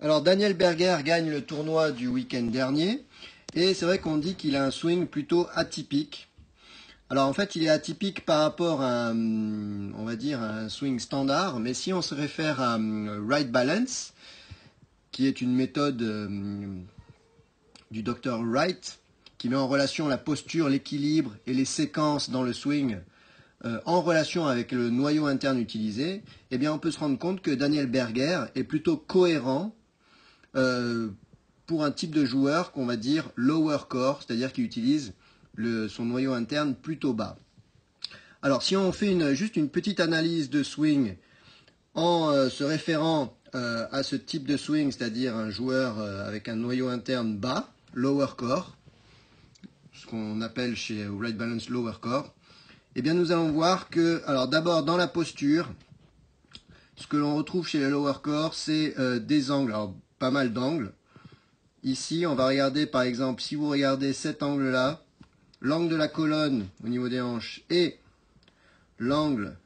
Alors Daniel Berger gagne le tournoi du week-end dernier et c'est vrai qu'on dit qu'il a un swing plutôt atypique. Alors en fait il est atypique par rapport à on va dire un swing standard, mais si on se réfère à Right Balance, qui est une méthode du docteur Wright, qui met en relation la posture, l'équilibre et les séquences dans le swing en relation avec le noyau interne utilisé, eh bien on peut se rendre compte que Daniel Berger est plutôt cohérent pour un type de joueur qu'on va dire lower core, c'est-à-dire qui utilise son noyau interne plutôt bas. Alors si on fait juste une petite analyse de swing en se référant à ce type de swing, c'est-à-dire un joueur avec un noyau interne bas, lower core, ce qu'on appelle chez Right Balance lower core, eh bien nous allons voir que, alors d'abord dans la posture, ce que l'on retrouve chez les lower core, c'est des angles, alors pas mal d'angles. Ici, on va regarder par exemple, si vous regardez cet angle-là, l'angle de la colonne au niveau des hanches et l'angle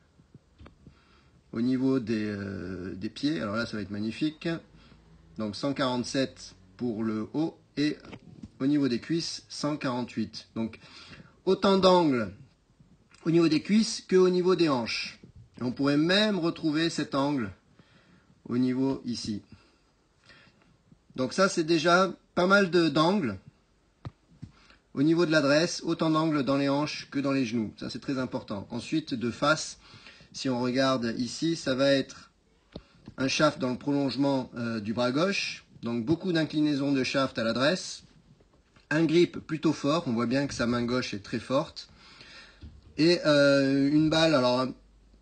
au niveau des pieds. Alors là, ça va être magnifique. Donc 147 pour le haut et au niveau des cuisses, 148. Donc autant d'angles au niveau des cuisses qu'au niveau des hanches. Et on pourrait même retrouver cet angle au niveau ici. Donc ça, c'est déjà pas mal d'angles. Au niveau de l'adresse, autant d'angles dans les hanches que dans les genoux. Ça, c'est très important. Ensuite, de face, si on regarde ici, ça va être un shaft dans le prolongement du bras gauche. Donc, beaucoup d'inclinaison de shaft à l'adresse. Un grip plutôt fort. On voit bien que sa main gauche est très forte. Et une balle, alors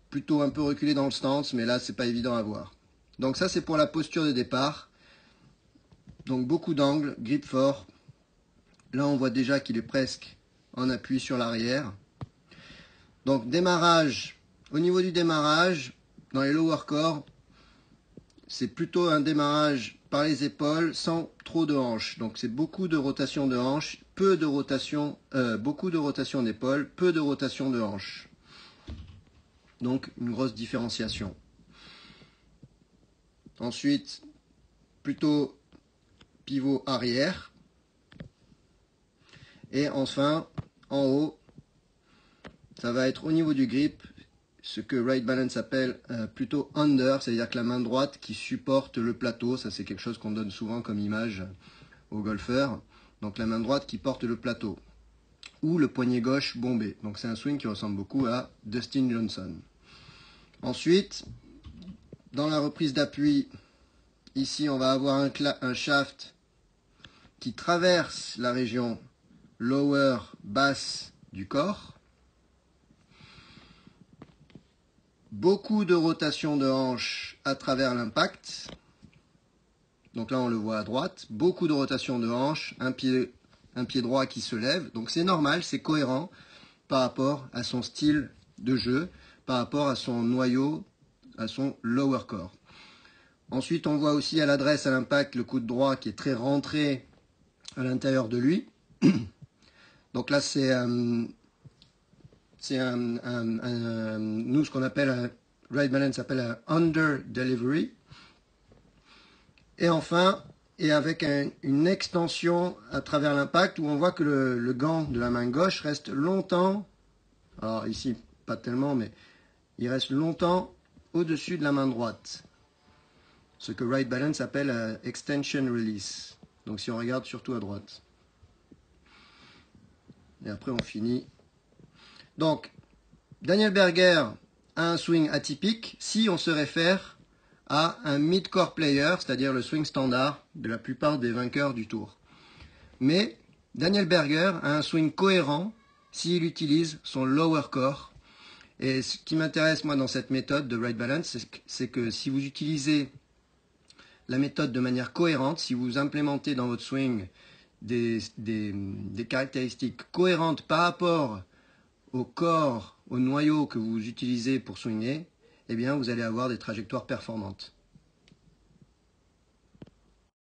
plutôt un peu reculée dans le stance, mais là, c'est pas évident à voir. Donc ça, c'est pour la posture de départ. Donc, beaucoup d'angles, grip fort. Là, on voit déjà qu'il est presque en appui sur l'arrière. Donc, démarrage. Au niveau du démarrage, dans les lower core, c'est plutôt un démarrage par les épaules sans trop de hanches. Donc, c'est beaucoup de rotation de hanches, peu de rotation, beaucoup de rotation d'épaule, peu de rotation de hanches. Donc, une grosse différenciation. Ensuite, plutôt pivot arrière. Et enfin, en haut, ça va être au niveau du grip, ce que Right Balance appelle plutôt under, c'est-à-dire que la main droite qui supporte le plateau, ça c'est quelque chose qu'on donne souvent comme image aux golfeurs, donc la main droite qui porte le plateau, ou le poignet gauche bombé, donc c'est un swing qui ressemble beaucoup à Dustin Johnson. Ensuite, dans la reprise d'appui, ici on va avoir un shaft qui traverse la région lower, basse du corps. Beaucoup de rotation de hanche à travers l'impact. Donc là, on le voit à droite. Beaucoup de rotation de hanche, un pied droit qui se lève. Donc c'est normal, c'est cohérent par rapport à son style de jeu, par rapport à son noyau, à son lower core. Ensuite, on voit aussi à l'adresse, à l'impact, le coude droit qui est très rentré à l'intérieur de lui. Donc là, nous, ce qu'on appelle un Right Balance s'appelle un under delivery. Et enfin, et avec une extension à travers l'impact où on voit que le gant de la main gauche reste longtemps, alors ici pas tellement, mais il reste longtemps au-dessus de la main droite. Ce que Right Balance appelle extension release. Donc si on regarde surtout à droite. Et après on finit. Donc, Daniel Berger a un swing atypique si on se réfère à un mid-core player, c'est-à-dire le swing standard de la plupart des vainqueurs du tour. Mais Daniel Berger a un swing cohérent s'il utilise son lower core. Et ce qui m'intéresse moi dans cette méthode de Right Balance, c'est que si vous utilisez la méthode de manière cohérente, si vous implémentez dans votre swing des caractéristiques cohérentes par rapport au corps, au noyau que vous utilisez pour swinger, eh bien vous allez avoir des trajectoires performantes.